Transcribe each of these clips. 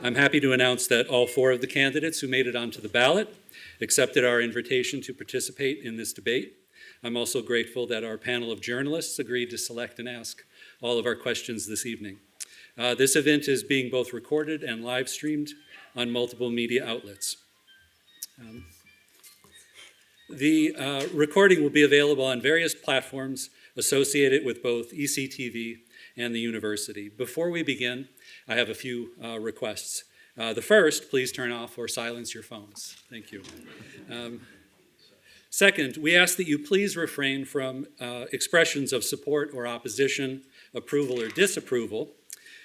I'm happy to announce that all 4 of the candidates who made it onto the ballot accepted our invitation to participate in this debate. I'm also grateful that our panel of journalists agreed to select and ask all of our questions this evening. This event is being both recorded and live streamed on multiple media outlets. The recording will be available on various platforms associated with both ECTV and the university. Before we begin, I have a few requests. The first, please turn off or silence your phones. Thank you. Second, we ask that you please refrain from expressions of support or opposition, approval or disapproval.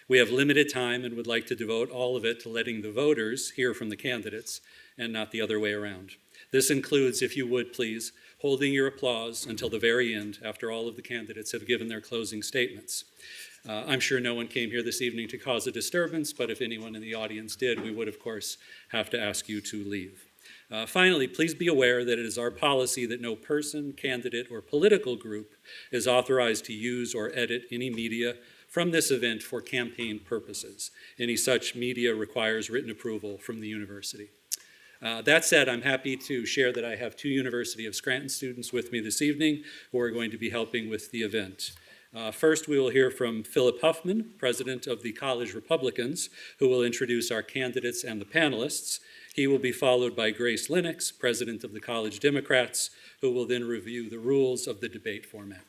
We have limited time and would like to devote all of it to letting the voters hear from the candidates and not the other way around. This includes, if you would please, holding your applause until the very end after all of the candidates have given their closing statements. I'm sure no one came here this evening to cause a disturbance, but if anyone in the audience did, we would, of course, have to ask you to leave. Finally, please be aware that it is our policy that no person, candidate, or political group is authorized to use or edit any media from this event for campaign purposes. Any such media requires written approval from the university. That said, I'm happy to share that I have 2 University of Scranton students with me this evening who are going to be helping with the event. First, we will hear from Philip Huffman, president of the College Republicans, who will introduce our candidates and the panelists. He will be followed by Grace Lennox, president of the College Democrats, who will then review the rules of the debate format.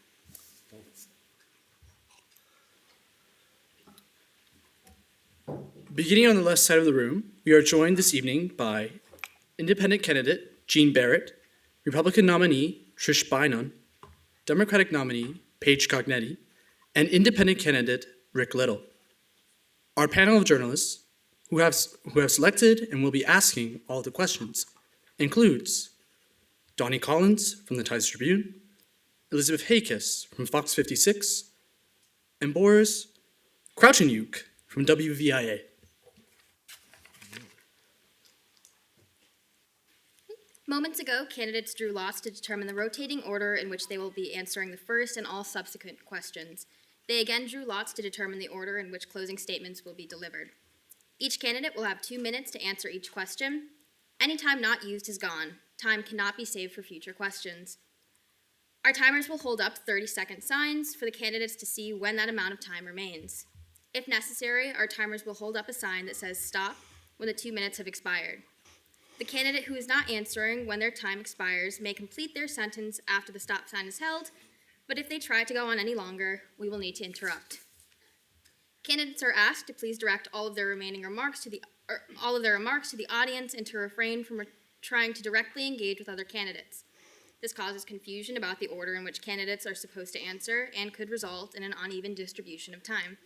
Beginning on the left side of the room, we are joined this evening by Independent candidate Gene Barrett, Republican nominee Trish Beynon, Democratic nominee Paige Cognetti, and Independent candidate Rik Little. Our panel of journalists, who have selected and will be asking all the questions, includes Donnie Collins from the Times-Tribune, Elizabeth Hakis from Fox 56, and Boris Krauchenyuk from WVIA. Moments ago, candidates drew lots to determine the rotating order in which they will be answering the first and all subsequent questions. They again drew lots to determine the order in which closing statements will be delivered. Each candidate will have 2 minutes to answer each question. Any time not used is gone. Time cannot be saved for future questions. Our timers will hold up 30-second signs for the candidates to see when that amount of time remains. If necessary, our timers will hold up a sign that says stop when the 2 minutes have expired. The candidate who is not answering when their time expires may complete their sentence after the stop sign is held, but if they try to go on any longer, we will need to interrupt. Candidates are asked to please direct all of their remarks to the audience and to refrain from trying to directly engage with other candidates. This causes confusion about the order in which candidates are supposed to answer and could result in an uneven distribution of time.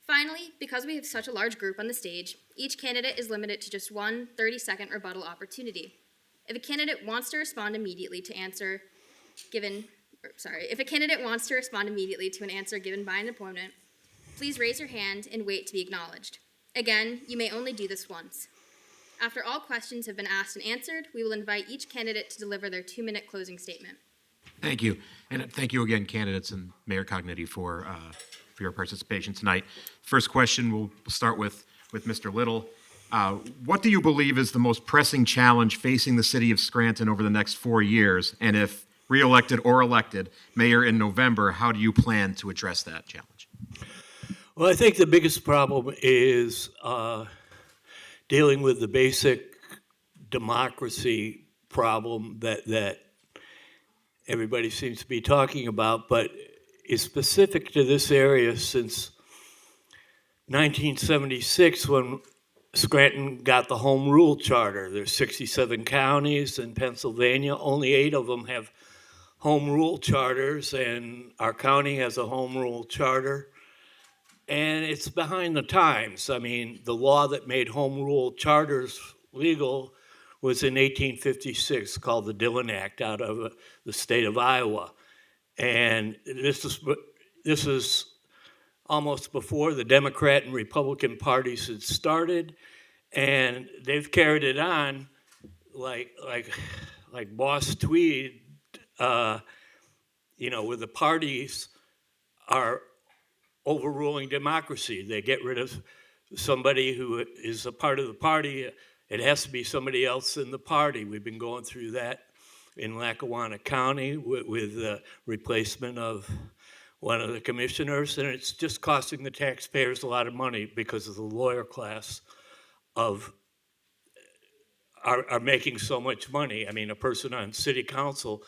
Finally, because we have such a large group on the stage, each candidate is limited to just one 30-second rebuttal opportunity. If a candidate wants to respond immediately to an answer given by an opponent, please raise your hand and wait to be acknowledged. Again, you may only do this once. After all questions have been asked and answered, we will invite each candidate to deliver their 2-minute closing statement. Thank you. And thank you again, candidates and Mayor Cognetti, for your participation tonight. First question, we'll start with Mr. Little. What do you believe is the most pressing challenge facing the city of Scranton over the next 4 years? And if re-elected or elected mayor in November, how do you plan to address that challenge? Well, I think the biggest problem is dealing with the basic democracy problem that everybody seems to be talking about, but is specific to this area since 1976 when Scranton got the home rule charter. There's 67 counties in Pennsylvania. Only 8 of them have home rule charters, and our county has a home rule charter. And it's behind the times. I mean, the law that made home rule charters legal was in 1856, called the Dillon Act, out of the state of Iowa. And this is almost before the Democrat and Republican parties had started, and they've carried it on like Boss Tweed, where the parties are overruling democracy. They get rid of somebody who is a part of the party. It has to be somebody else in the party. We've been going through that in Lackawanna County with the replacement of one of the commissioners, and it's just costing the taxpayers a lot of money because of the lawyer class are making so much money. I mean, a person on city council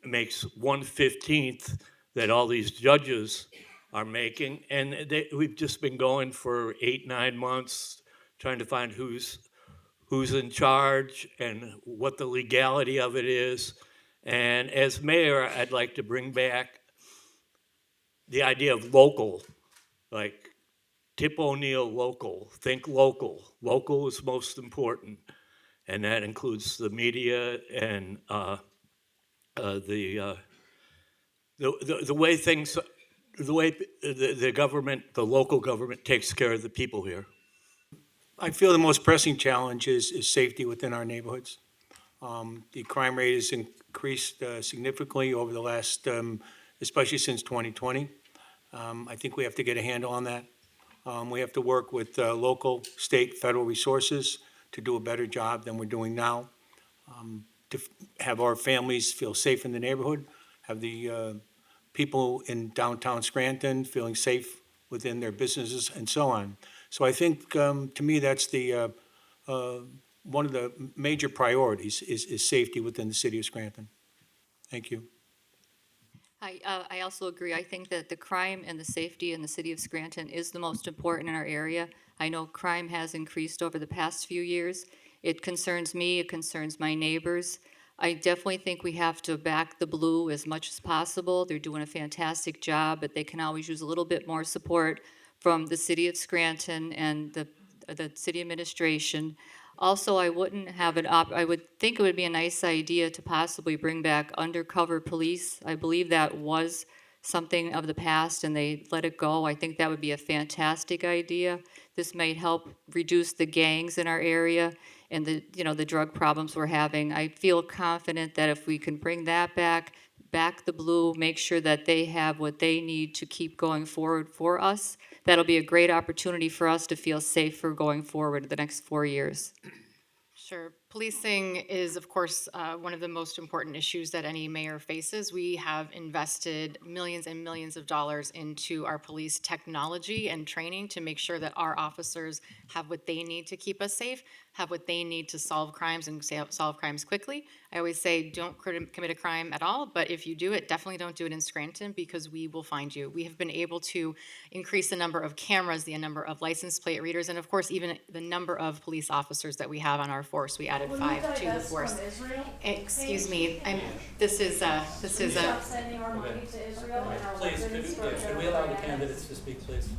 makes 1/15 that all these judges are making, and we've just been going for 8-9 months trying to find who's in charge and what the legality of it is. And as mayor, I'd like to bring back the idea of local, like Tip O'Neill local, think local. Local is most important, and that includes the media and the way things, the way the government, the local government takes care of the people here. I feel the most pressing challenge is safety within our neighborhoods. The crime rate has increased significantly over the last, especially since 2020. I think we have to get a handle on that. We have to work with local, state, federal resources to do a better job than we're doing now, to have our families feel safe in the neighborhood, have the people in downtown Scranton feeling safe within their businesses and so on. So I think, to me, that's the one of the major priorities is safety within the city of Scranton. Thank you. I also agree. I think that the crime and the safety in the city of Scranton is the most important in our area. I know crime has increased over the past few years. It concerns me, it concerns my neighbors. I definitely think we have to back the Blue as much as possible. They're doing a fantastic job, but they can always use a little bit more support from the city of Scranton and the city administration. Also, I wouldn't have I would think it would be a nice idea to possibly bring back undercover police. I believe that was something of the past and they let it go. I think that would be a fantastic idea. This might help reduce the gangs in our area and the drug problems we're having. I feel confident that if we can bring that back the Blue, make sure that they have what they need to keep going forward for us, that'll be a great opportunity for us to feel safer going forward the next 4 years. Sure. Policing is, of course, one of the most important issues that any mayor faces. We have invested millions and millions of dollars into our police technology and training to make sure that our officers have what they need to keep us safe, have what they need to solve crimes and solve crimes quickly. I always say don't commit a crime at all, but if you do it, definitely don't do it in Scranton because we will find you. We have been able to increase the number of cameras, the number of license plate readers, and of course even the number of police officers that we have on our force. We added 5 to the force. Excuse me, this is Stop sending our money to Israel and our Please, weapons for could we allow the candidates to speak, please?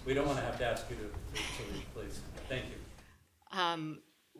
We don't want to have to ask you to leave, please. Thank you.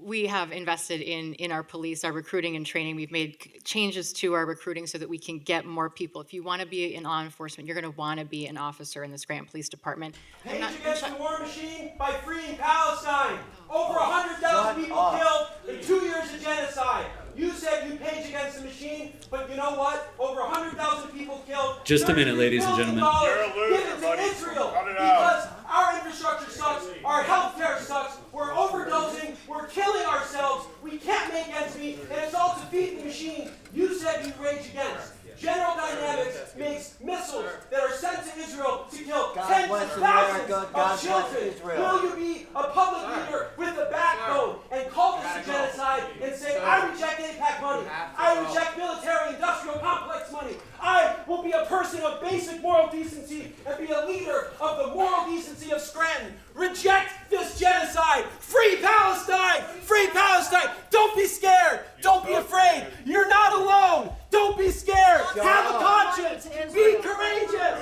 We have invested in our police, our recruiting and training. We've made changes to our recruiting so that we can get more people. If you want to be in law enforcement, you're going to want to be an officer in the Scranton Police Department. Page against the war machine by freeing Palestine. Over 100,000 people killed in 2 years of genocide. You said you page against the machine, but you know what? Over 100,000 people killed. Just a minute, ladies and gentlemen. Given to Israel because our infrastructure sucks, our healthcare sucks, we're overdosing, we're killing ourselves, we can't make ends meet, and it's all to feed the machine you said you'd rage against. General Dynamics makes missiles that are sent to Israel to kill tens of thousands of children. Will you be a public leader with a backbone and call this a genocide and say, I reject AIPAC money, I reject military-industrial complex money, I will be a person of basic moral decency and be a leader of the moral decency of Scranton. Reject this genocide. Free Palestine! Free Palestine! Don't be scared. Don't be afraid. You're not alone. Don't be scared. Have a conscience. Be courageous.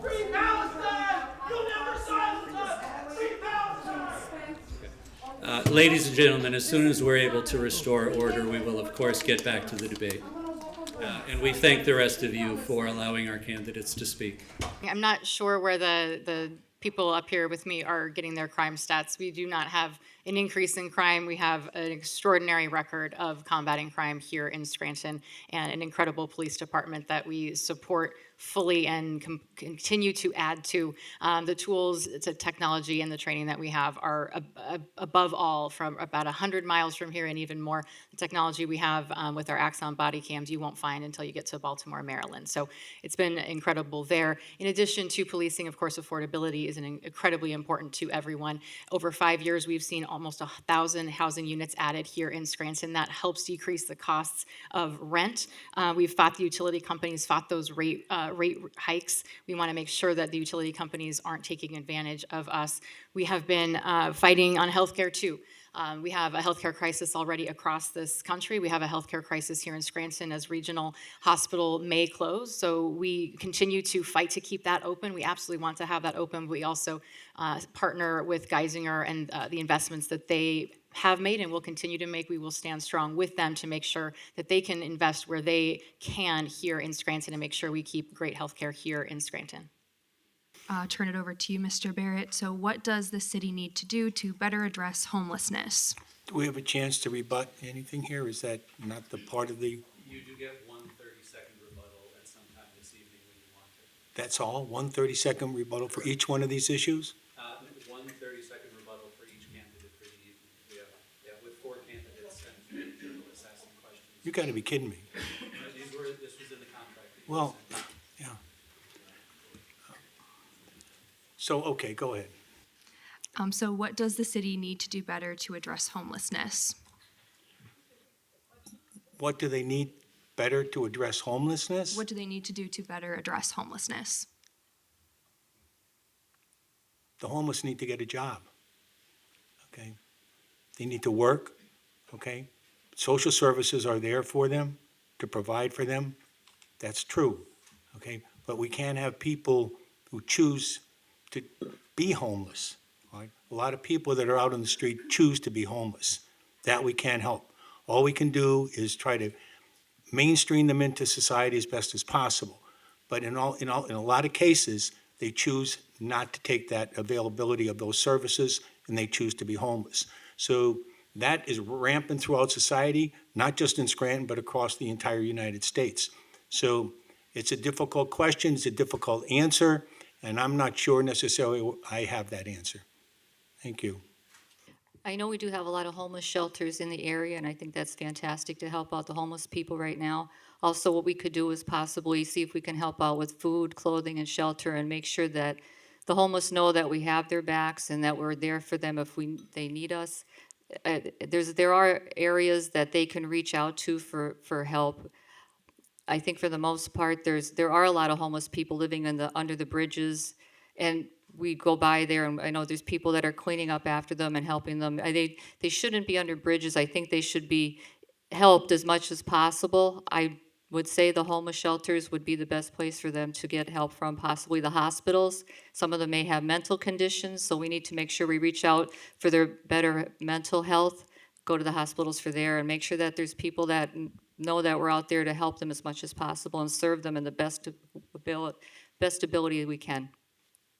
Free Palestine! You'll never silence us. Free Palestine! Ladies and gentlemen, as soon as we're able to restore order, we will, of course, get back to the debate. And we thank the rest of you for allowing our candidates to speak. I'm not sure where the people up here with me are getting their crime stats. We do not have an increase in crime. We have an extraordinary record of combating crime here in Scranton and an incredible police department that we support fully and continue to add to. The tools, to technology, and the training that we have are above all from about 100 miles from here and even more. The technology we have with our Axon body cams you won't find until you get to Baltimore, Maryland. So it's been incredible there. In addition to policing, of course, affordability is incredibly important to everyone. Over 5 years, we've seen almost 1,000 housing units added here in Scranton. That helps decrease the costs of rent. We've fought the utility companies, fought those rate hikes. We want to make sure that the utility companies aren't taking advantage of us. We have been fighting on healthcare too. We have a healthcare crisis already across this country. We have a healthcare crisis here in Scranton as regional hospital may close. So we continue to fight to keep that open. We absolutely want to have that open, but we also partner with Geisinger and the investments that they have made and will continue to make. We will stand strong with them to make sure that they can invest where they can here in Scranton and make sure we keep great healthcare here in Scranton. Turn it over to you, Mr. Barrett. So what does the city need to do to better address homelessness? Do we have a chance to rebut anything here? Is that not the part of the, You do get one 30-second rebuttal at some time this evening when you want it. that's all? 1 30-second rebuttal for each one of these issues? One 30-second rebuttal for each candidate for the evening. With 4 candidates and journalists asking questions. You got to be kidding me. This was in the contract. Well, yeah. So, okay, go ahead. So what does the city need to do better to address homelessness? What do they need better to address homelessness? What do they need to do to better address homelessness? The homeless need to get a job, okay? They need to work, okay? Social services are there for them, to provide for them. That's true, okay? But we can't have people who choose to be homeless, right? A lot of people that are out on the street choose to be homeless. That we can't help. All we can do is try to mainstream them into society as best as possible. But in a lot of cases, they choose not to take that availability of those services, and they choose to be homeless. So that is rampant throughout society, not just in Scranton, but across the entire United States. So it's a difficult question, it's a difficult answer, and I'm not sure necessarily I have that answer. Thank you. I know we do have a lot of homeless shelters in the area, and I think that's fantastic to help out the homeless people right now. Also, what we could do is possibly see if we can help out with food, clothing, and shelter, and make sure that the homeless know that we have their backs and that we're there for them if they need us. There are areas that they can reach out to for help. I think for the most part, there are a lot of homeless people living under the bridges, and we go by there, and I know there's people that are cleaning up after them and helping them. They shouldn't be under bridges. I think they should be helped as much as possible. I would say the homeless shelters would be the best place for them to get help from, possibly the hospitals. Some of them may have mental conditions, so we need to make sure we reach out for their better mental health, go to the hospitals for there, and make sure that there's people that know that we're out there to help them as much as possible and serve them in the best ability we can.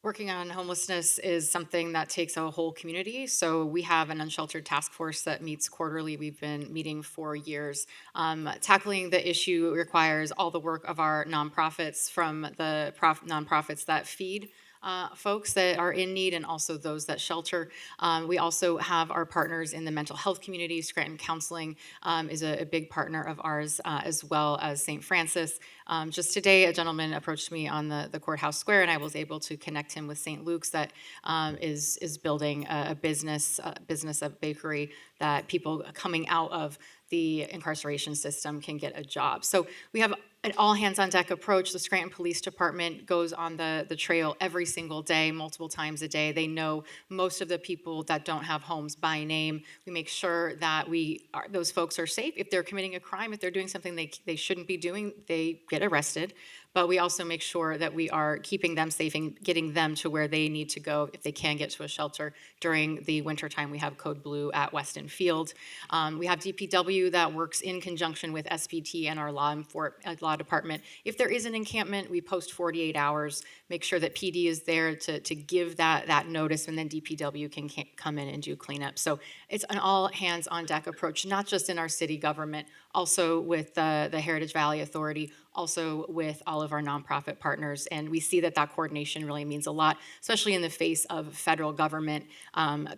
Working on homelessness is something that takes a whole community. So we have an unsheltered task force that meets quarterly. We've been meeting for years. Tackling the issue requires all the work of our nonprofits, from the nonprofits that feed folks that are in need and also those that shelter. We also have our partners in the mental health community. Scranton Counseling is a big partner of ours, as well as St. Francis. Just today, a gentleman approached me on the courthouse square, and I was able to connect him with St. Luke's that is building a business, a bakery, that people coming out of the incarceration system can get a job. So we have an all-hands-on-deck approach. The Scranton Police Department goes on the trail every single day, multiple times a day. They know most of the people that don't have homes by name. We make sure that those folks are safe. If they're committing a crime, if they're doing something they shouldn't be doing, they get arrested. But we also make sure that we are keeping them safe and getting them to where they need to go if they can get to a shelter. During the wintertime, we have Code Blue at Weston Field. We have DPW that works in conjunction with SPT and our law department. If there is an encampment, we post 48 hours, make sure that PD is there to give that notice, and then DPW can come in and do cleanup. So it's an all hands on deck approach, not just in our city government, also with the Heritage Valley Authority, also with all of our nonprofit partners. And we see that coordination really means a lot, especially in the face of federal government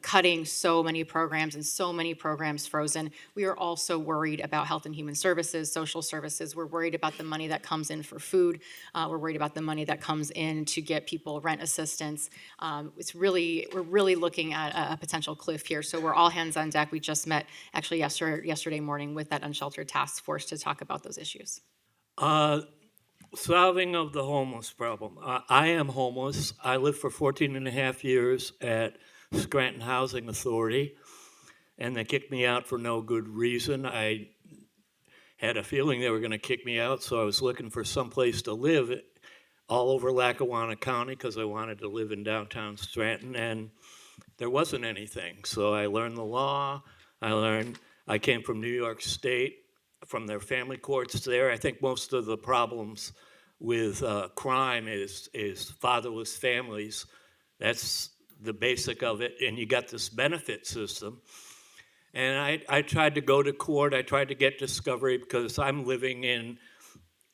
cutting so many programs and so many programs frozen. We are also worried about health and human services, social services. We're worried about the money that comes in for food. We're worried about the money that comes in to get people rent assistance. We're really looking at a potential cliff here. So we're all hands on deck. We just met actually yesterday morning with that unsheltered task force to talk about those issues. Solving of the homeless problem. I am homeless. I lived for 14 and a half years at Scranton Housing Authority, and they kicked me out for no good reason. I had a feeling they were going to kick me out, so I was looking for some place to live all over Lackawanna County because I wanted to live in downtown Scranton, and there wasn't anything. So I learned the law. I came from New York State, from their family courts there. I think most of the problems with crime is fatherless families. That's the basic of it. And you got this benefit system. And I tried to go to court. I tried to get discovery because I'm living in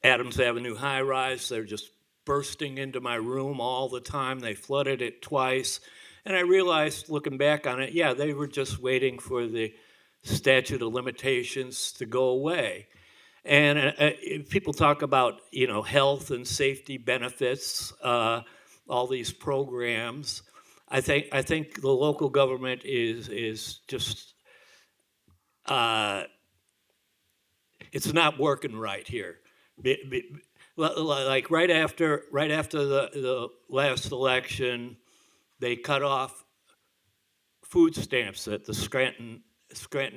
Adams Avenue high rise. They're just bursting into my room all the time. They flooded it twice. And I realized, looking back on it, yeah, they were just waiting for the statute of limitations to go away. And people talk about, health and safety benefits, all these programs. I think the local government is just it's not working right here. Like right after the last election, they cut off food stamps at the Scranton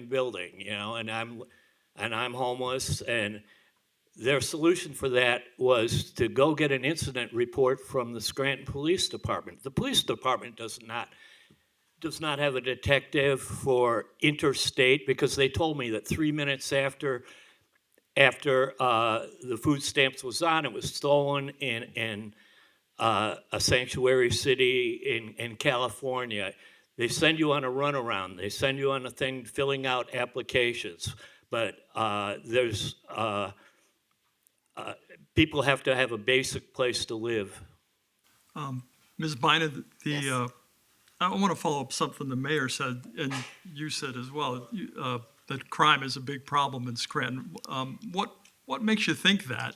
building, and I'm homeless, and their solution for that was to go get an incident report from the Scranton Police Department. The police department does not have a detective for interstate, because they told me that 3 minutes after the food stamps was on, it was stolen in a sanctuary city in California. They send you on a runaround. They send you on a thing filling out applications. But there's people have to have a basic place to live. Ms. Beynon, I want to follow up something the mayor said, and you said as well, that crime is a big problem in Scranton. What makes you think that?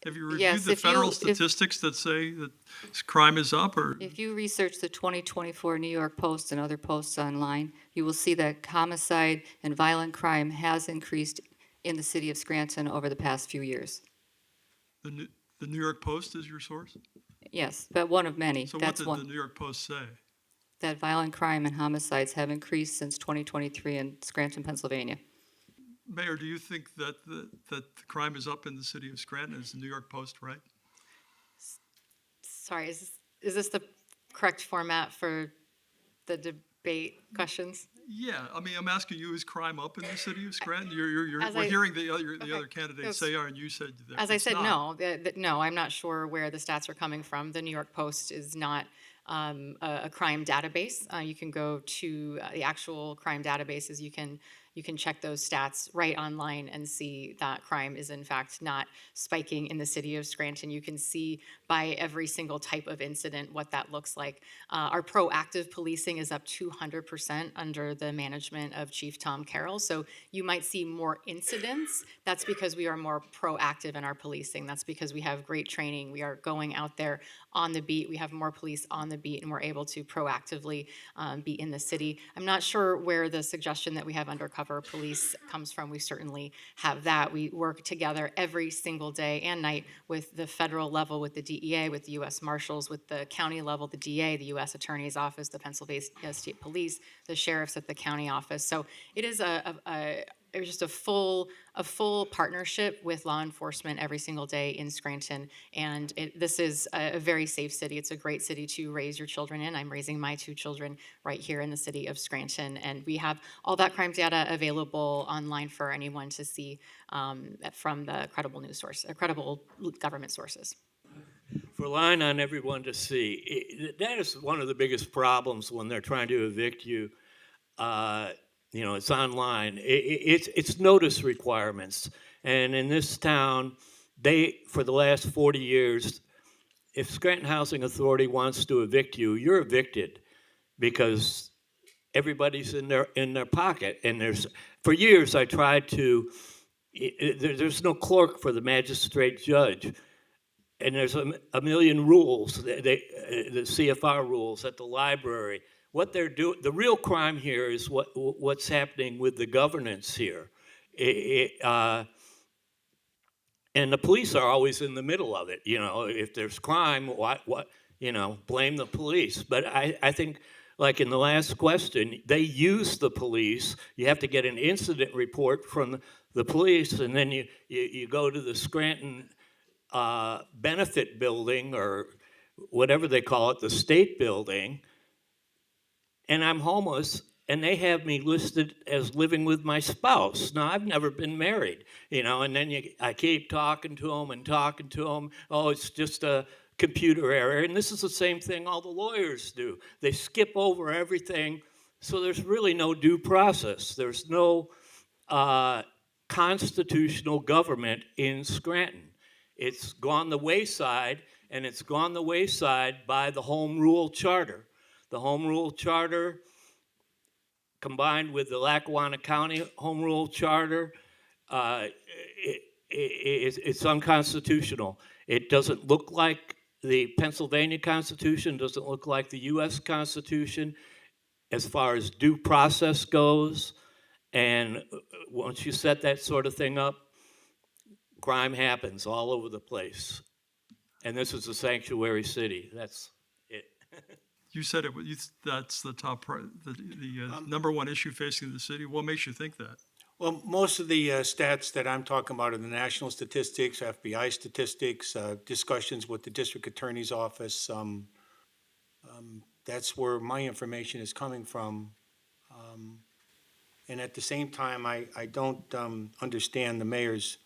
Have you reviewed Yes, the federal statistics that say that crime is up? Or If you research the 2024 New York Post and other posts online, you will see that homicide and violent crime has increased in the city of Scranton over the past few years. the New York Post is your source? Yes, but one of many. So That's what did one. the New York Post say? That violent crime and homicides have increased since 2023 in Scranton, Pennsylvania. Mayor, do you think that the crime is up in the city of Scranton? Is the New York Post right? Sorry, is this the correct format for the debate questions? Yeah, I mean, I'm asking you, is crime up in the city of Scranton? As We're I- hearing the Okay. other candidates say are, and you said that As I it's said, not. no, I'm not sure where the stats are coming from. The New York Post is not a crime database. You can go to the actual crime databases. You can check those stats right online and see that crime is in fact not spiking in the city of Scranton. You can see by every single type of incident what that looks like. Our proactive policing is up 200% under the management of Chief Tom Carroll. So you might see more incidents. That's because we are more proactive in our policing. That's because we have great training. We are going out there on the beat. We have more police on the beat, and we're able to proactively be in the city. I'm not sure where the suggestion that we have undercover police comes from. We certainly have that. We work together every single day and night with the federal level, with the DEA, with the U.S. Marshals, with the county level, the DA, the U.S. Attorney's Office, the Pennsylvania State Police, the sheriffs at the county office. So it is just a full partnership with law enforcement every single day in Scranton. And this is a very safe city. It's a great city to raise your children in. I'm raising my 2 children right here in the city of Scranton. And we have all that crime data available online for anyone to see from the credible credible government sources. Relying on everyone to see, that is one of the biggest problems when they're trying to evict you. It's online. It's notice requirements. And in this town, for the last 40 years, if Scranton Housing Authority wants to evict you, you're evicted because everybody's in their pocket. And for years I tried to, there's no clerk for the magistrate judge. And there's a million rules, the CFR rules at the library. What they're doing, the real crime here is what's happening with the governance here. And the police are always in the middle of it. If there's crime, blame the police. But I think, like in the last question, they use the police. You have to get an incident report from the police, and then you go to the Scranton benefit building, or whatever they call it, the state building, and I'm homeless, and they have me listed as living with my spouse. Now, I've never been married, and then I keep talking to them. Oh, it's just a computer error. And this is the same thing all the lawyers do. They skip over everything, so there's really no due process. There's no constitutional government in Scranton. It's gone the wayside, and it's gone the wayside by the Home Rule Charter. The Home Rule Charter, combined with the Lackawanna County Home Rule Charter, it's unconstitutional. It doesn't look like the Pennsylvania Constitution, doesn't look like the U.S. Constitution as far as due process goes. And once you set that sort of thing up, crime happens all over the place. And this is a sanctuary city. That's it. You said that's the top, number one issue facing the city. What makes you think that? Well, most of the stats that I'm talking about are the national statistics, FBI statistics, discussions with the district attorney's office. That's where my information is coming from. And at the same time, I don't understand the mayor's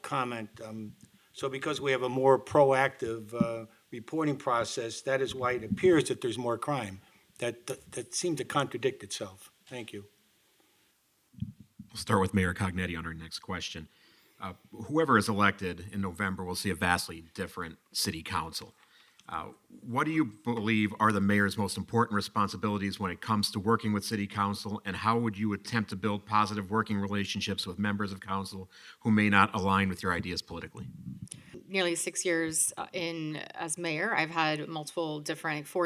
comment. So because we have a more proactive reporting process, that is why it appears that there's more crime. That seemed to contradict itself. Thank you. We'll start with Mayor Cognetti on our next question. Whoever is elected in November will see a vastly different city council. What do you believe are the mayor's most important responsibilities when it comes to working with city council, and how would you attempt to build positive working relationships with members of council who may not align with your ideas politically? Nearly 6 years as mayor, I've had four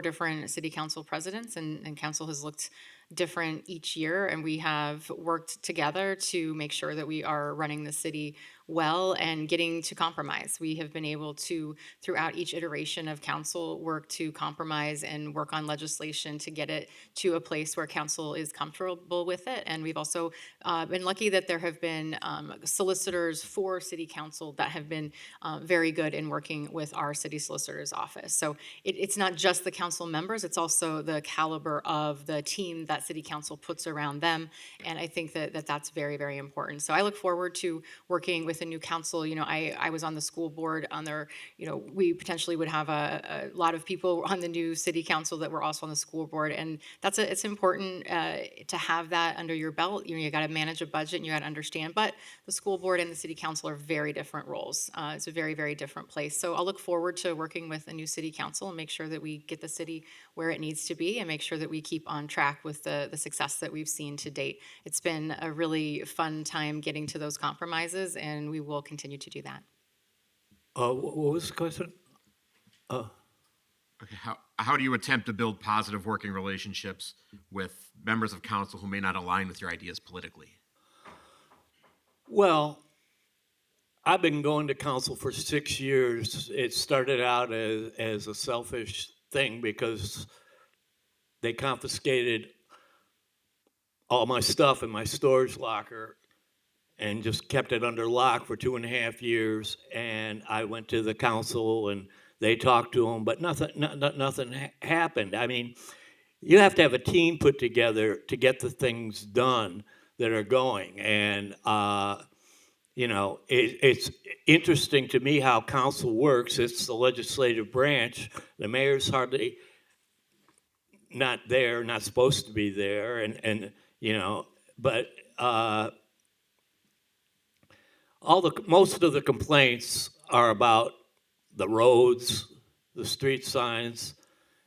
different city council presidents, and council has looked different each year, and we have worked together to make sure that we are running the city well and getting to compromise. We have been able to, throughout each iteration of council, work to compromise and work on legislation to get it to a place where council is comfortable with it. And we've also been lucky that there have been solicitors for city council that have been very good in working with our city solicitor's office. So it's not just the council members, it's also the caliber of the team that city council puts around them. And I think that that's very, very important. So I look forward to working with a new council. I was on the school board on their, we potentially would have a lot of people on the new city council that were also on the school board. And it's important to have that under your belt. You got to manage a budget and you got to understand, but the school board and the city council are very different roles. It's a very, very different place. So I'll look forward to working with a new city council and make sure that we get the city where it needs to be and make sure that we keep on track with the success that we've seen to date. It's been a really fun time getting to those compromises, and we will continue to do that. What was the question? Okay, how do you attempt to build positive working relationships with members of council who may not align with your ideas politically? Well, I've been going to council for 6 years. It started out as a selfish thing because they confiscated all my stuff in my storage locker and just kept it under lock for 2.5 years. And I went to the council and they talked to them, but nothing happened. I mean, you have to have a team put together to get the things done that are going. And, it's interesting to me how council works. It's the legislative branch. The mayor's hardly not there, not supposed to be there. And But most of the complaints are about the roads, the street signs,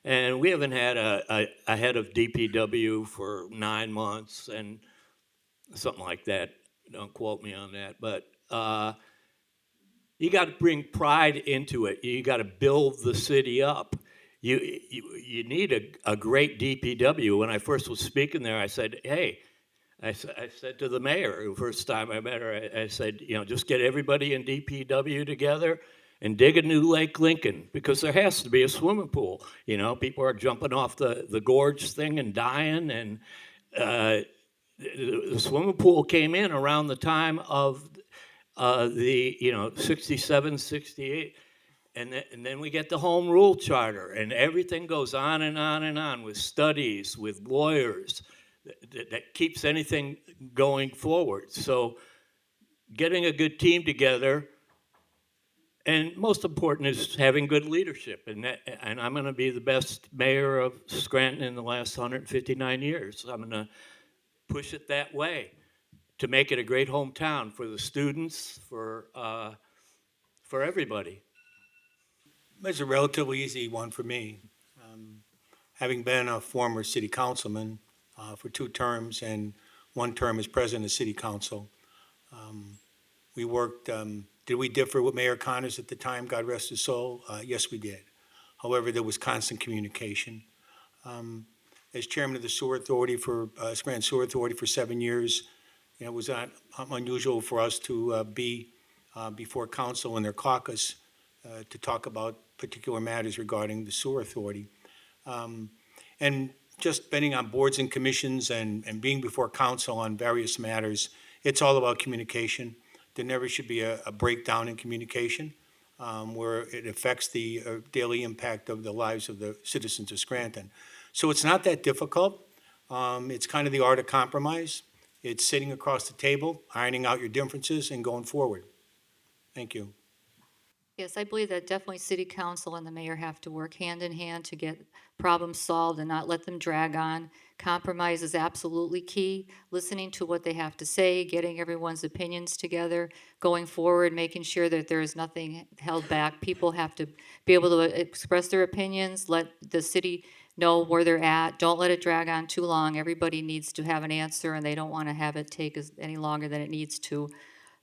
and we haven't had a head of DPW for 9 months and something like that. Don't quote me on that, but you got to bring pride into it. You got to build the city up. You need a great DPW. When I first was speaking there, I said, hey, I said to the mayor, the first time I met her, I said, just get everybody in DPW together and dig a new Lake Lincoln, because there has to be a swimming pool. People are jumping off the gorge thing and dying, and the swimming pool came in around the time of the 67, 68. And then we get the home rule charter, and everything goes on and on and on with studies, with lawyers, that keeps anything going forward. So getting a good team together, and most important is having good leadership. And I'm going to be the best mayor of Scranton in the last 159 years. I'm going to push it that way to make it a great hometown for the students, for everybody. It's a relatively easy one for me. Having been a former city councilman for 2 terms and 1 term as president of city council, we worked, did we differ with Mayor Connors at the time, God rest his soul? Yes, we did. However, there was constant communication. As chairman of the sewer authority for Scranton Sewer Authority for 7 years, it was not unusual for us to be before council in their caucus to talk about particular matters regarding the sewer authority. And just being on boards and commissions and being before council on various matters, it's all about communication. There never should be a breakdown in communication where it affects the daily impact of the lives of the citizens of Scranton. So it's not that difficult. It's kind of the art of compromise. It's sitting across the table, ironing out your differences, and going forward. Thank you. Yes, I believe that definitely city council and the mayor have to work hand in hand to get problems solved and not let them drag on. Compromise is absolutely key, listening to what they have to say, getting everyone's opinions together, going forward, making sure that there is nothing held back. People have to be able to express their opinions, let the city know where they're at. Don't let it drag on too long. Everybody needs to have an answer, and they don't want to have it take any longer than it needs to.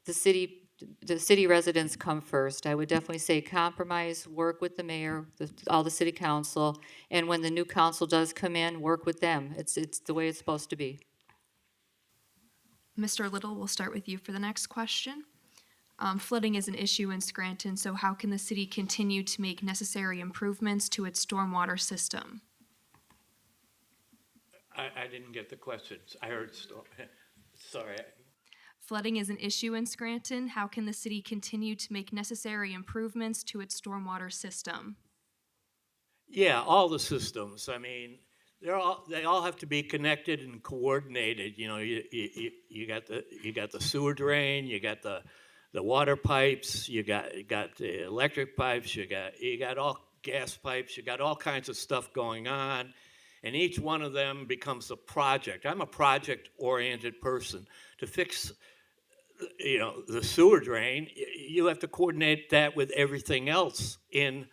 The city residents come first. I would definitely say compromise, work with the mayor, all the city council, and when the new council does come in, work with them. It's the way it's supposed to be. Mr. Little, we'll start with you for the next question. Flooding is an issue in Scranton, so how can the city continue to make necessary improvements to its stormwater system? I didn't get the questions. I heard sorry. Flooding is an issue in Scranton. How can the city continue to make necessary improvements to its stormwater system? Yeah, all the systems. I mean, they all have to be connected and coordinated. You got the sewer drain, you got the water pipes, you got the electric pipes, you got all gas pipes, you got all kinds of stuff going on, and each one of them becomes a project. I'm a project-oriented person. To fix the sewer drain, you have to coordinate that with everything else in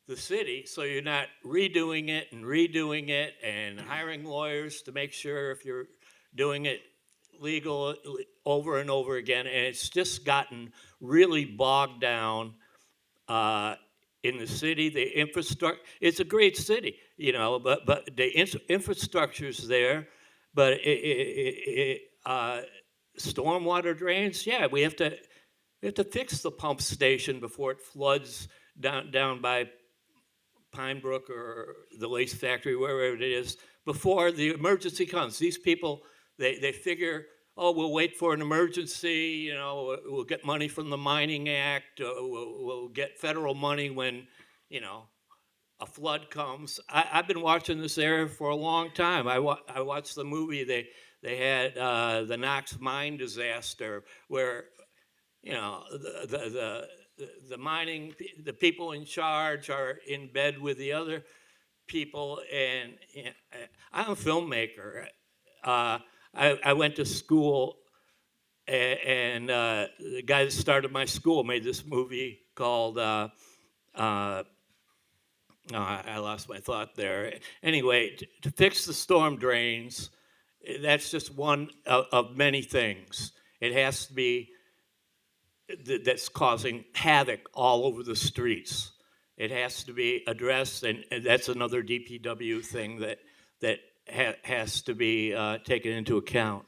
the city, so you're not redoing it and hiring lawyers to make sure if you're doing it legal over and over again. And it's just gotten really bogged down in the city. The infrastructure, it's a great city, but the infrastructure's there, but stormwater drains, yeah, we have to fix the pump station before it floods down by Pine Brook or the Lace Factory, wherever it is, before the emergency comes. These people, they figure, oh, we'll wait for an emergency, we'll get money from the Mining Act, we'll get federal money when, a flood comes. I've been watching this area for a long time. I watched the movie, they had the Knox mine disaster where, the mining, the people in charge are in bed with the other people, and I'm a filmmaker. I went to school, and the guy that started my school made this movie called, I lost my thought there. Anyway, to fix the storm drains, that's just one of many things. It has to be that's causing havoc all over the streets. It has to be addressed, and that's another DPW thing that has to be taken into account.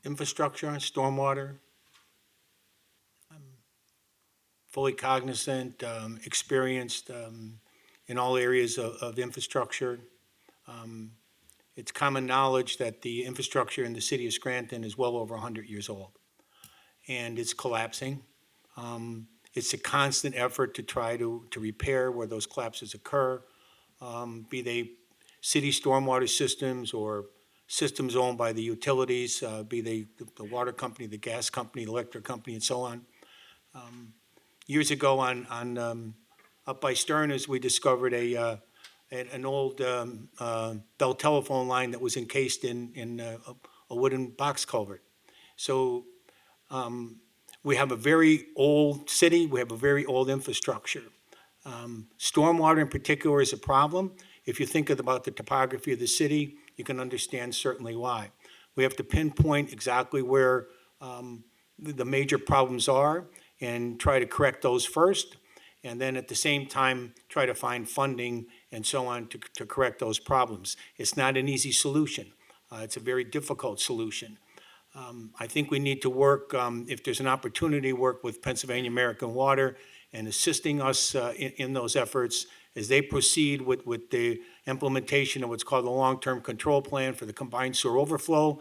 Infrastructure on stormwater. I'm fully cognizant, experienced in all areas of infrastructure. It's common knowledge that the infrastructure in the city of Scranton is well over 100 years old, and it's collapsing. It's a constant effort to try to repair where those collapses occur, be they city stormwater systems or systems owned by the utilities, be they the water company, the gas company, the electric company, and so on. Years ago on up by Sterners, we discovered an old Bell telephone line that was encased in a wooden box culvert. So we have a very old city, we have a very old infrastructure. Stormwater in particular is a problem. If you think about the topography of the city, you can understand certainly why. We have to pinpoint exactly where the major problems are and try to correct those first, and then at the same time try to find funding and so on to correct those problems. It's not an easy solution. It's a very difficult solution. I think we need to work, if there's an opportunity, work with Pennsylvania American Water and assisting us in those efforts as they proceed with the implementation of what's called the long-term control plan for the combined sewer overflow.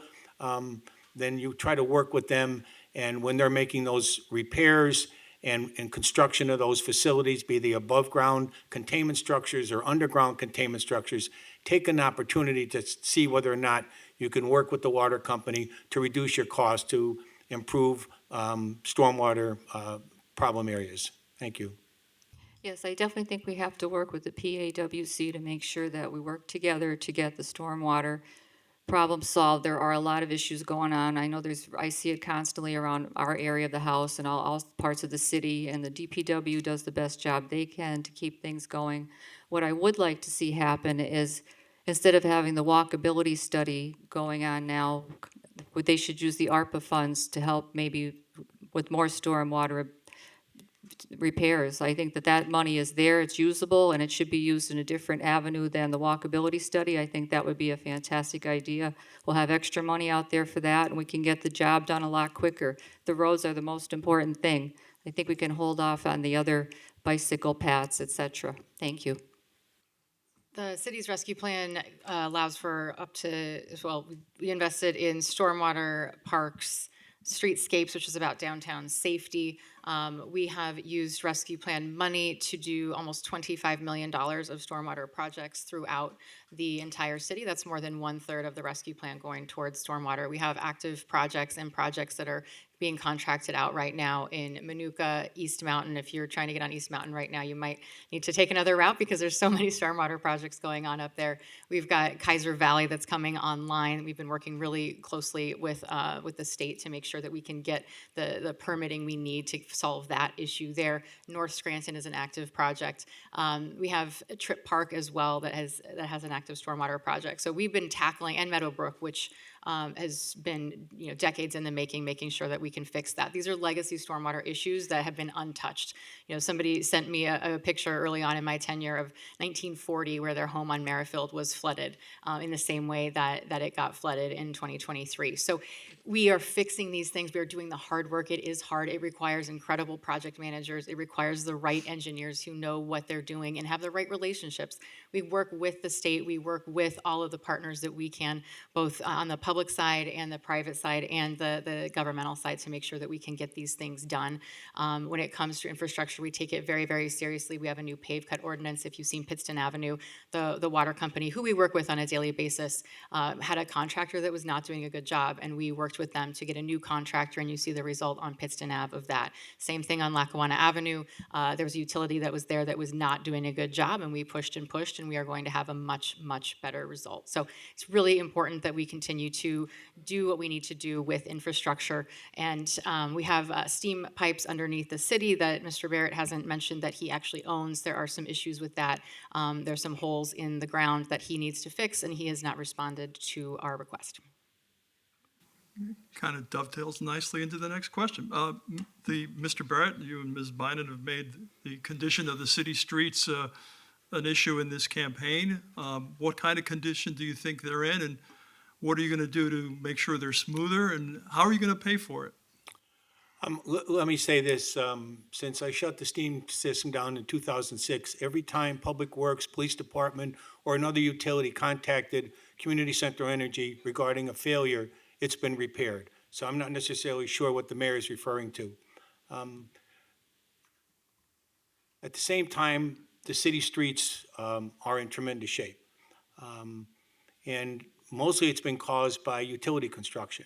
Then you try to work with them, and when they're making those repairs and construction of those facilities, be they above-ground containment structures or underground containment structures, take an opportunity to see whether or not you can work with the water company to reduce your cost to improve stormwater problem areas. Thank you. Yes, I definitely think we have to work with the PAWC to make sure that we work together to get the stormwater problem solved. There are a lot of issues going on. I know I see it constantly around our area of the house and all parts of the city, and the DPW does the best job they can to keep things going. What I would like to see happen is, instead of having the walkability study going on now, they should use the ARPA funds to help maybe with more stormwater repairs. I think that money is there, it's usable, and it should be used in a different avenue than the walkability study. I think that would be a fantastic idea. We'll have extra money out there for that, and we can get the job done a lot quicker. The roads are the most important thing. I think we can hold off on the other bicycle paths, etc. Thank you. The city's rescue plan allows for up to, well, we invested in stormwater, parks, streetscapes, which is about downtown safety. We have used rescue plan money to do almost $25 million of stormwater projects throughout the entire city. That's more than 1/3 of the rescue plan going towards stormwater. We have active projects and projects that are being contracted out right now in Manuka, East Mountain. If you're trying to get on East Mountain right now, you might need to take another route because there's so many stormwater projects going on up there. We've got Kaiser Valley that's coming online. We've been working really closely with the state to make sure that we can get the permitting we need to solve that issue there. North Scranton is an active project. We have a Trip Park as well that has an active stormwater project. So we've been tackling, and Meadowbrook, which has been decades in the making sure that we can fix that. These are legacy stormwater issues that have been untouched. Somebody sent me a picture early on in my tenure of 1940 where their home on Merrifield was flooded in the same way that it got flooded in 2023. So we are fixing these things. We are doing the hard work. It is hard. It requires incredible project managers. It requires the right engineers who know what they're doing and have the right relationships. We work with the state. We work with all of the partners that we can, both on the public side and the private side and the governmental side to make sure that we can get these things done. When it comes to infrastructure, we take it very, very seriously. We have a new pave cut ordinance. If you've seen Pittston Avenue, the water company, who we work with on a daily basis, had a contractor that was not doing a good job, and we worked with them to get a new contractor, and you see the result on Pittston Ave of that. Same thing on Lackawanna Avenue. There was a utility that was there that was not doing a good job, and we pushed, and we are going to have a much, much better result. So it's really important that we continue to do what we need to do with infrastructure. And we have steam pipes underneath the city that Mr. Barrett hasn't mentioned that he actually owns. There are some issues with that. There's some holes in the ground that he needs to fix, and he has not responded to our request. Kind of dovetails nicely into the next question. Mr. Barrett, you and Ms. Beynon have made the condition of the city streets an issue in this campaign. What kind of condition do you think they're in, and what are you going to do to make sure they're smoother, and how are you going to pay for it? Let me say this, since I shut the steam system down in 2006, every time Public Works, Police Department, or another utility contacted Community Center Energy regarding a failure, it's been repaired. So I'm not necessarily sure what the mayor is referring to. At the same time, the city streets are in tremendous shape. And mostly it's been caused by utility construction.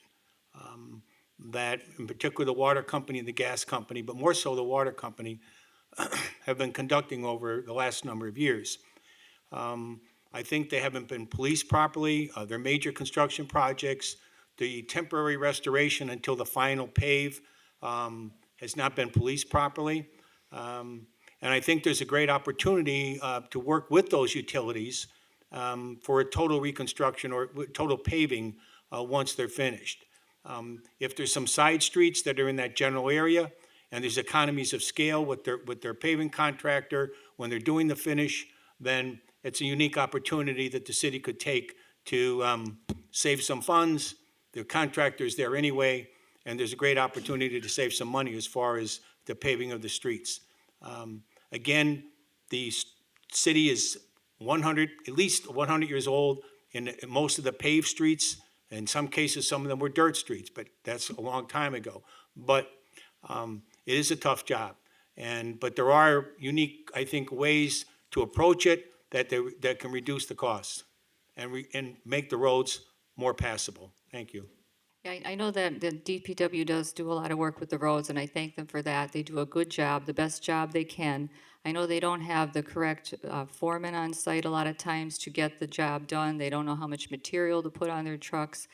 That, in particular, the water company and the gas company, but more so the water company, have been conducting over the last number of years. I think they haven't been policed properly. Their major construction projects, the temporary restoration until the final pave has not been policed properly. And I think there's a great opportunity to work with those utilities for a total reconstruction or total paving once they're finished. If there's some side streets that are in that general area and there's economies of scale with their paving contractor when they're doing the finish, then it's a unique opportunity that the city could take to save some funds. The contractor's there anyway, and there's a great opportunity to save some money as far as the paving of the streets. Again, the city is at least 100 years old in most of the paved streets. In some cases, some of them were dirt streets, but that's a long time ago. But it is a tough job. But there are unique, I think, ways to approach it that can reduce the costs and make the roads more passable. Thank you. Yeah, I know that the DPW does do a lot of work with the roads, and I thank them for that. They do a good job, the best job they can. I know they don't have the correct foreman on site a lot of times to get the job done. They don't know how much material to put on their trucks.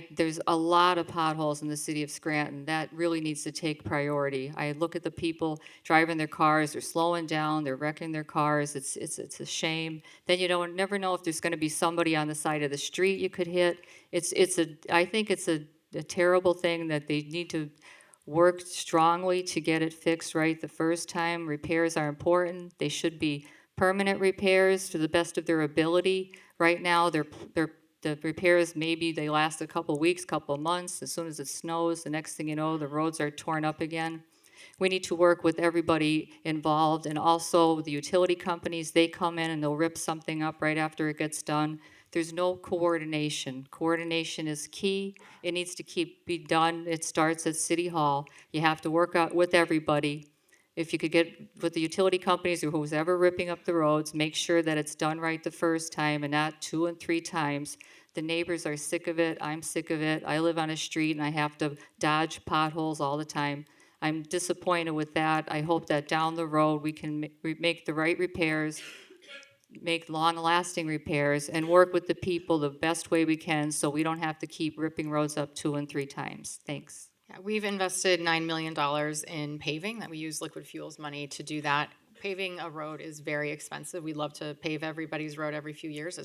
There's a lot of potholes in the city of Scranton. That really needs to take priority. I look at the people driving their cars, they're slowing down, they're wrecking their cars. It's a shame. Then you never know if there's going to be somebody on the side of the street you could hit. I think it's a terrible thing that they need to work strongly to get it fixed right the first time. Repairs are important. They should be permanent repairs to the best of their ability. Right now, the repairs, maybe they last a couple weeks, couple months. As soon as it snows, the next thing you know, the roads are torn up again. We need to work with everybody involved, and also the utility companies. They come in and they'll rip something up right after it gets done. There's no coordination. Coordination is key. It needs to be done. It starts at City Hall. You have to work out with everybody. If you could get with the utility companies or who's ever ripping up the roads, make sure that it's done right the first time and not 2 and 3 times. The neighbors are sick of it. I'm sick of it. I live on a street and I have to dodge potholes all the time. I'm disappointed with that. I hope that down the road we can make the right repairs, make long-lasting repairs, and work with the people the best way we can so we don't have to keep ripping roads up 2 and 3 times. Thanks. Yeah, we've invested $9 million in paving, that we use liquid fuels money to do that. Paving a road is very expensive. We love to pave everybody's road every few years.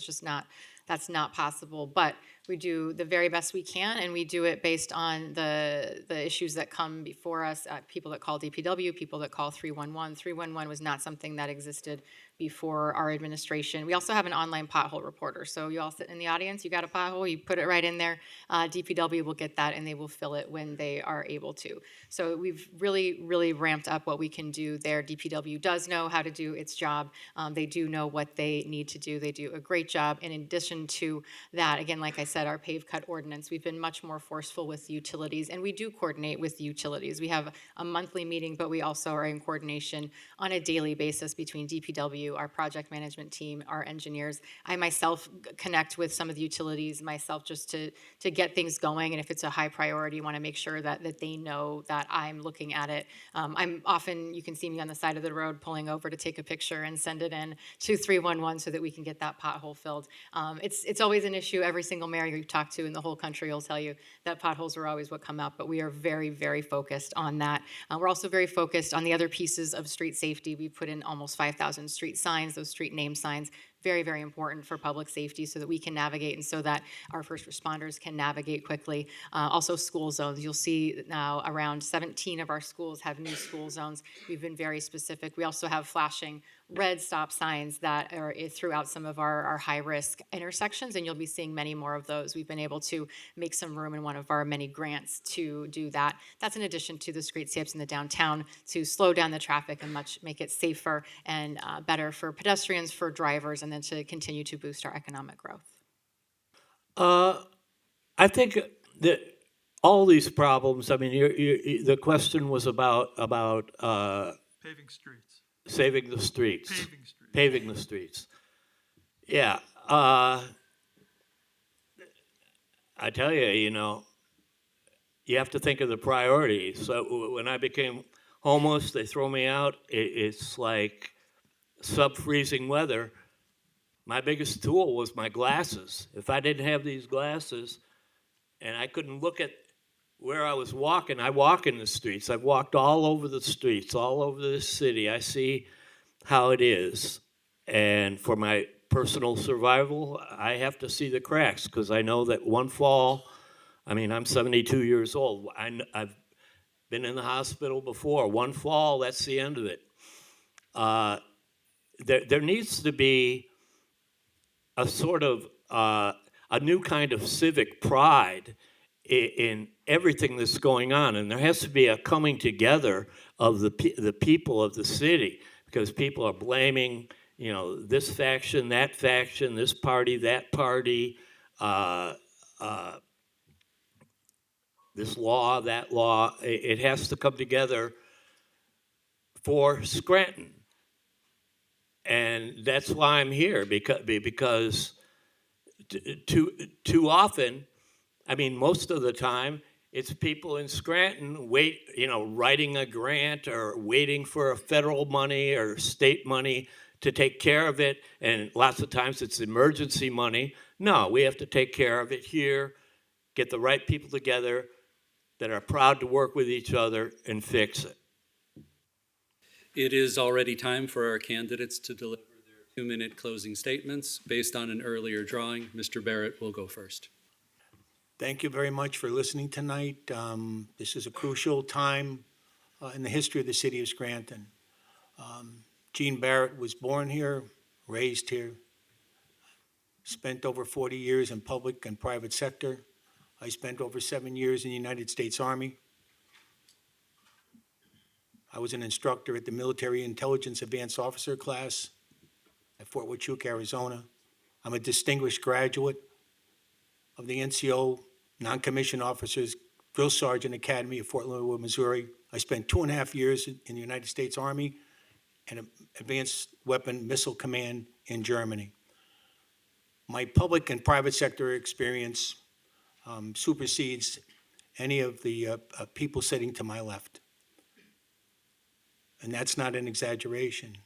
That's not possible, but we do the very best we can, and we do it based on the issues that come before us, people that call DPW, people that call 311. 311 was not something that existed before our administration. We also have an online pothole reporter. So you all sit in the audience, you got a pothole, you put it right in there. DPW will get that and they will fill it when they are able to. So we've really, really ramped up what we can do there. DPW does know how to do its job. They do know what they need to do. They do a great job. And in addition to that, again, like I said, our pave cut ordinance, we've been much more forceful with utilities, and we do coordinate with utilities. We have a monthly meeting, but we also are in coordination on a daily basis between DPW, our project management team, our engineers. I myself connect with some of the utilities myself just to get things going, and if it's a high priority, want to make sure that they know that I'm looking at it. I'm often, you can see me on the side of the road pulling over to take a picture and send it in to 311 so that we can get that pothole filled. It's always an issue. Every single mayor you talk to in the whole country will tell you that potholes are always what come up, but we are very, very focused on that. We're also very focused on the other pieces of street safety. We put in almost 5,000 street signs, those street name signs. Very, very important for public safety so that we can navigate and so that our first responders can navigate quickly. Also school zones. You'll see now around 17 of our schools have new school zones. We've been very specific. We also have flashing red stop signs that are throughout some of our high-risk intersections, and you'll be seeing many more of those. We've been able to make some room in one of our many grants to do that. That's in addition to the streetscapes in the downtown to slow down the traffic and make it safer and better for pedestrians, for drivers, and then to continue to boost our economic growth. I think that all these problems, I mean, the question was about Paving streets, saving the streets. paving streets. Paving the streets. Yeah. I tell you, you have to think of the priorities. So when I became homeless, they throw me out. It's like sub-freezing weather. My biggest tool was my glasses. If I didn't have these glasses and I couldn't look at where I was walking, I walk in the streets. I've walked all over the streets, all over the city. I see how it is. And for my personal survival, I have to see the cracks because I know that one fall, I mean, I'm 72 years old. I've been in the hospital before. One fall, that's the end of it. There needs to be a sort of a new kind of civic pride in everything that's going on, and there has to be a coming together of the people of the city, because people are blaming, this faction, this party, that party, this law, that law. It has to come together for Scranton. And that's why I'm here, because too often, I mean, most of the time, it's people in Scranton writing a grant or waiting for a federal money or state money to take care of it. And lots of times it's emergency money. No, we have to take care of it here, get the right people together that are proud to work with each other and fix it. It is already time for our candidates to deliver their 2-minute closing statements. Based on an earlier drawing, Mr. Barrett will go first. Thank you very much for listening tonight. This is a crucial time in the history of the city of Scranton. Gene Barrett was born here, raised here, spent over 40 years in public and private sector. I spent over 7 years in the United States Army. I was an instructor at the Military Intelligence Advanced Officer class at Fort Huachuca, Arizona. I'm a distinguished graduate of the NCO Non-Commissioned Officers Drill Sergeant Academy of Fort Leonard Wood, Missouri. I spent 2.5 years in the United States Army and Advanced Weapon Missile Command in Germany. My public and private sector experience supersedes any of the people sitting to my left. And that's not an exaggeration.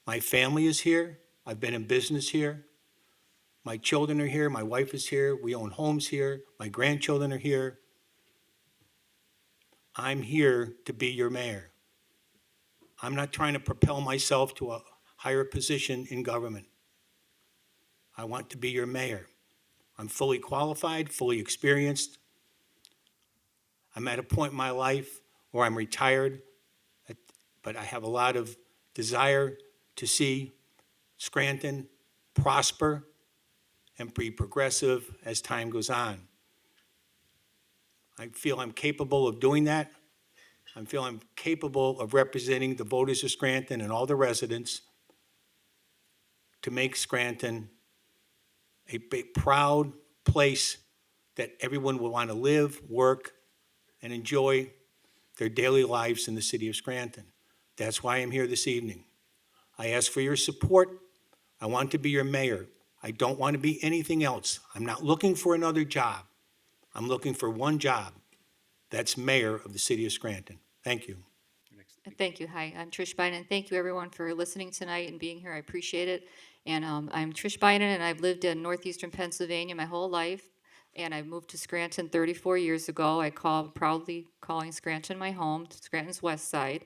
My family is here. I've been in business here. My children are here. My wife is here. We own homes here. My grandchildren are here. I'm here to be your mayor. I'm not trying to propel myself to a higher position in government. I want to be your mayor. I'm fully qualified, fully experienced. I'm at a point in my life where I'm retired, but I have a lot of desire to see Scranton prosper and be progressive as time goes on. I feel I'm capable of doing that. I feel I'm capable of representing the voters of Scranton and all the residents to make Scranton a proud place that everyone will want to live, work, and enjoy their daily lives in the city of Scranton. That's why I'm here this evening. I ask for your support. I want to be your mayor. I don't want to be anything else. I'm not looking for another job. I'm looking for one job. That's mayor of the city of Scranton. Thank you. Thank you. Hi, I'm Trish Beynon. Thank you, everyone, for listening tonight and being here. I appreciate it. And I'm Trish Beynon, and I've lived in northeastern Pennsylvania my whole life. And I moved to Scranton 34 years ago. Proudly calling Scranton my home, Scranton's west side.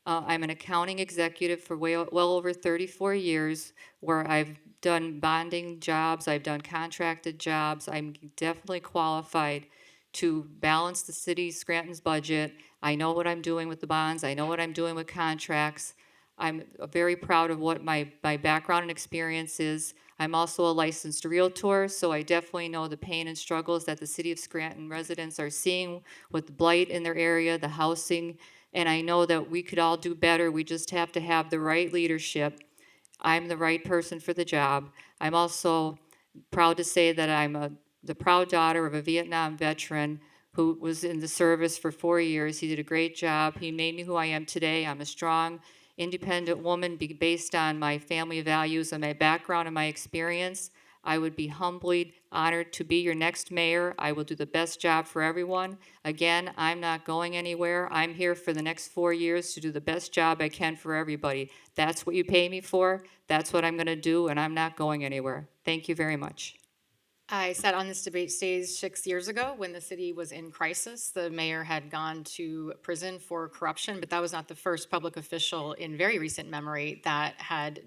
I'm an accounting executive for well over 34 years, where I've done bonding jobs, I've done contracted jobs. I'm definitely qualified to balance the city, Scranton's budget. I know what I'm doing with the bonds. I know what I'm doing with contracts. I'm very proud of what my background and experience is. I'm also a licensed realtor, so I definitely know the pain and struggles that the city of Scranton residents are seeing with the blight in their area, the housing, and I know that we could all do better. We just have to have the right leadership. I'm the right person for the job. I'm also proud to say that I'm the proud daughter of a Vietnam veteran who was in the service for 4 years. He did a great job. He made me who I am today. I'm a strong, independent woman based on my family values and my background and my experience. I would be humbly honored to be your next mayor. I will do the best job for everyone. Again, I'm not going anywhere. I'm here for the next 4 years to do the best job I can for everybody. That's what you pay me for. That's what I'm going to do, and I'm not going anywhere. Thank you very much. I sat on this debate stage 6 years ago when the city was in crisis. The mayor had gone to prison for corruption, but that was not the first public official in very recent memory that had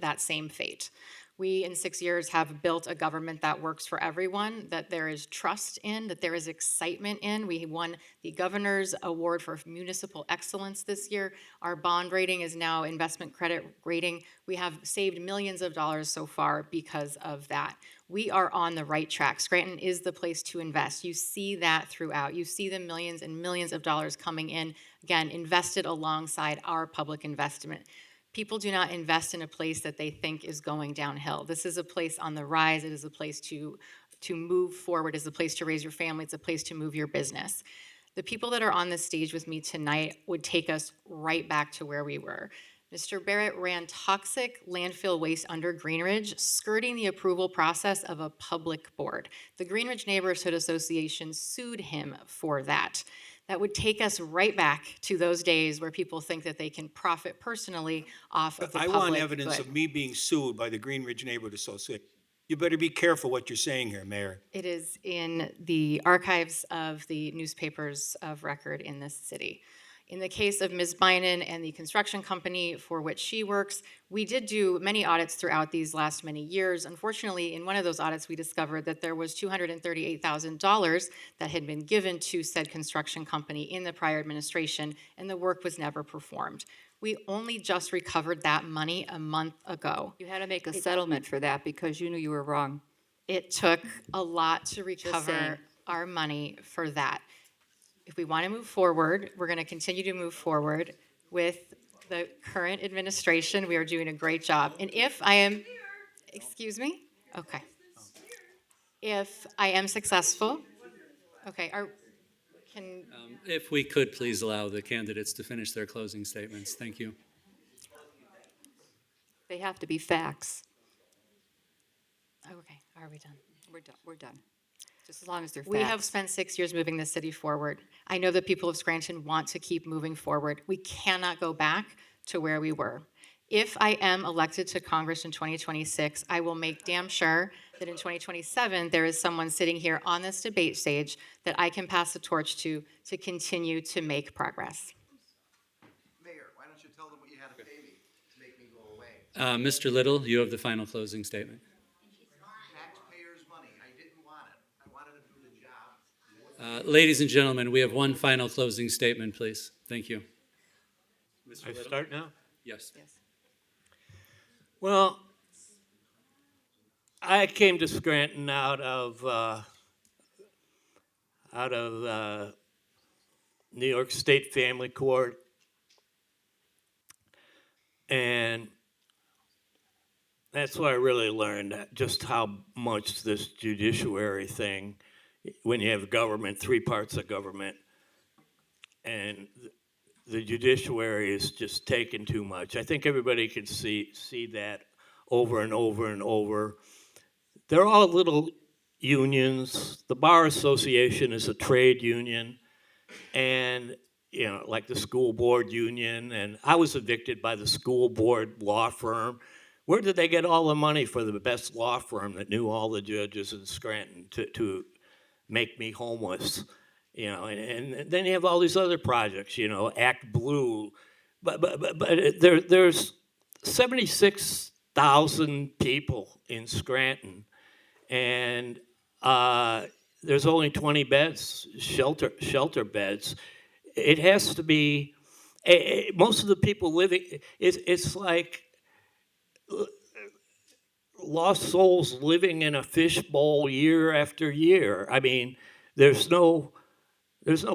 that same fate. We, in 6 years, have built a government that works for everyone, that there is trust in, that there is excitement in. We won the Governor's Award for Municipal Excellence this year. Our bond rating is now investment credit rating. We have saved millions of dollars so far because of that. We are on the right track. Scranton is the place to invest. You see that throughout. You see the millions and millions of dollars coming in, again, invested alongside our public investment. People do not invest in a place that they think is going downhill. This is a place on the rise. It is a place to move forward. It's a place to raise your family. It's a place to move your business. The people that are on the stage with me tonight would take us right back to where we were. Mr. Barrett ran toxic landfill waste under Greenridge, skirting the approval process of a public board. The Greenridge Neighborhood Association sued him for that. That would take us right back to those days where people think that they can profit personally off of the I public want evidence good. of me being sued by the Greenridge Neighborhood Association. You better be careful what you're saying here, Mayor. It is in the archives of the newspapers of record in this city. In the case of Ms. Beynon and the construction company for which she works, we did do many audits throughout these last many years. Unfortunately, in one of those audits, we discovered that there was $238,000 that had been given to said construction company in the prior administration, and the work was never performed. We only just recovered that money a month ago. You had to make a settlement for that because you knew you were wrong. It took a lot to saying. recover our money for that. If we want to move forward, we're going to continue to move forward with the current administration. We are doing a great job. And if I am, excuse me? Okay. If I am successful, okay, If we could please allow the candidates to finish their closing statements. Thank you. They have to be facts. okay, are we done? We're done. Just as long as they're facts. We have spent 6 years moving the city forward. I know the people of Scranton want to keep moving forward. We cannot go back to where we were. If I am elected to Congress in 2026, I will make damn sure that in 2027, there is someone sitting here on this debate stage that I can pass the torch to continue to make progress. Mayor, why don't you tell them what you had to pay me to make me go away? Mr. Little, you have the final closing statement. Taxpayers' money. I didn't want it. I wanted to do the job. Ladies and gentlemen, we have one final closing statement, please. Thank you. Mr. I Little? start now? Yes. Well, I came to Scranton out of New York State Family Court, and that's where I really learned just how much this judiciary thing, when you have government, three parts of government, and the judiciary is just taking too much. I think everybody can see that over and over and over. They're all little unions. The Bar Association is a trade union, and like the school board union, and I was evicted by the school board law firm. Where did they get all the money for the best law firm that knew all the judges in Scranton to make me homeless? And then you have all these other projects, Act Blue, but there's 76,000 people in Scranton, and there's only 20 beds, shelter beds. It has to be. Most of the people living, it's like lost souls living in a fishbowl year after year. I mean, there's no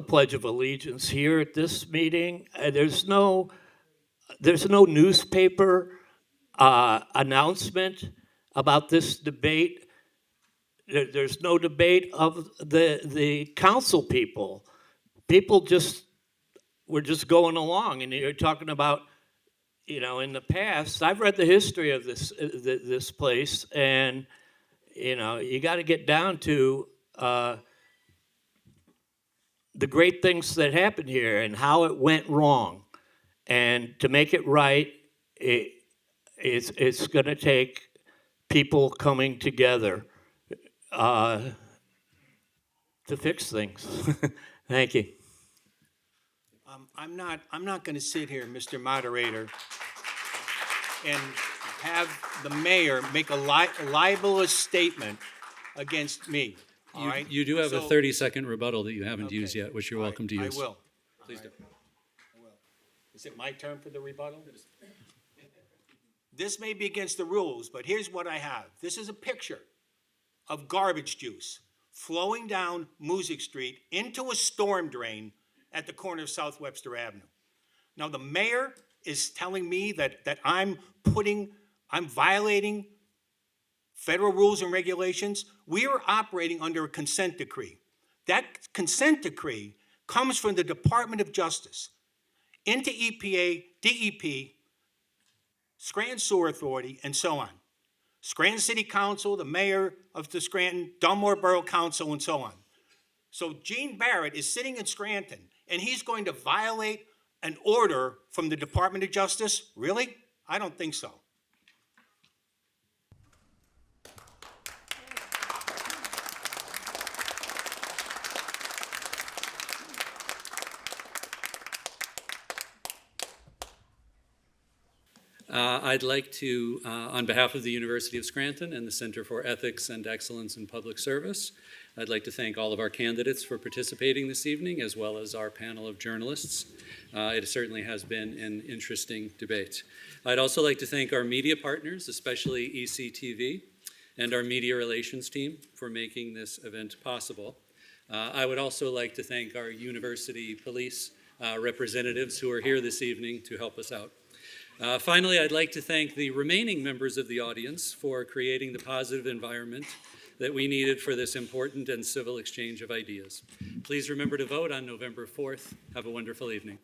Pledge of Allegiance here at this meeting. There's no newspaper announcement about this debate. There's no debate of the council people. People we're just going along, and you're talking about, in the past. I've read the history of this place, and you got to get down to the great things that happened here and how it went wrong, and to make it right, it's going to take people coming together to fix things. Thank you. I'm not going to sit here, Mr. Moderator, and have the mayor make a libelous statement against me. All right? You do have a So- 30-second rebuttal that you haven't Okay. used yet, which you're All welcome to right, use. I will. Please do. I will. Is it my turn for the rebuttal? This may be against the rules, but here's what I have. This is a picture of garbage juice flowing down Music Street into a storm drain at the corner of South Webster Avenue. Now, the mayor is telling me that I'm violating federal rules and regulations. We are operating under a consent decree. That consent decree comes from the Department of Justice into EPA, DEP, Scranton Sewer Authority, and so on. Scranton City Council, the mayor of the Scranton, Dunmore Borough Council, and so on. So Gene Barrett is sitting in Scranton, and he's going to violate an order from the Department of Justice? Really? I don't think so. I'd like to, on behalf of the University of Scranton and the Center for Ethics and Excellence in Public Service, I'd like to thank all of our candidates for participating this evening, as well as our panel of journalists. It certainly has been an interesting debate. I'd also like to thank our media partners, especially ECTV, and our media relations team for making this event possible. I would also like to thank our university police representatives who are here this evening to help us out. Finally, I'd like to thank the remaining members of the audience for creating the positive environment that we needed for this important and civil exchange of ideas. Please remember to vote on November 4th. Have a wonderful evening.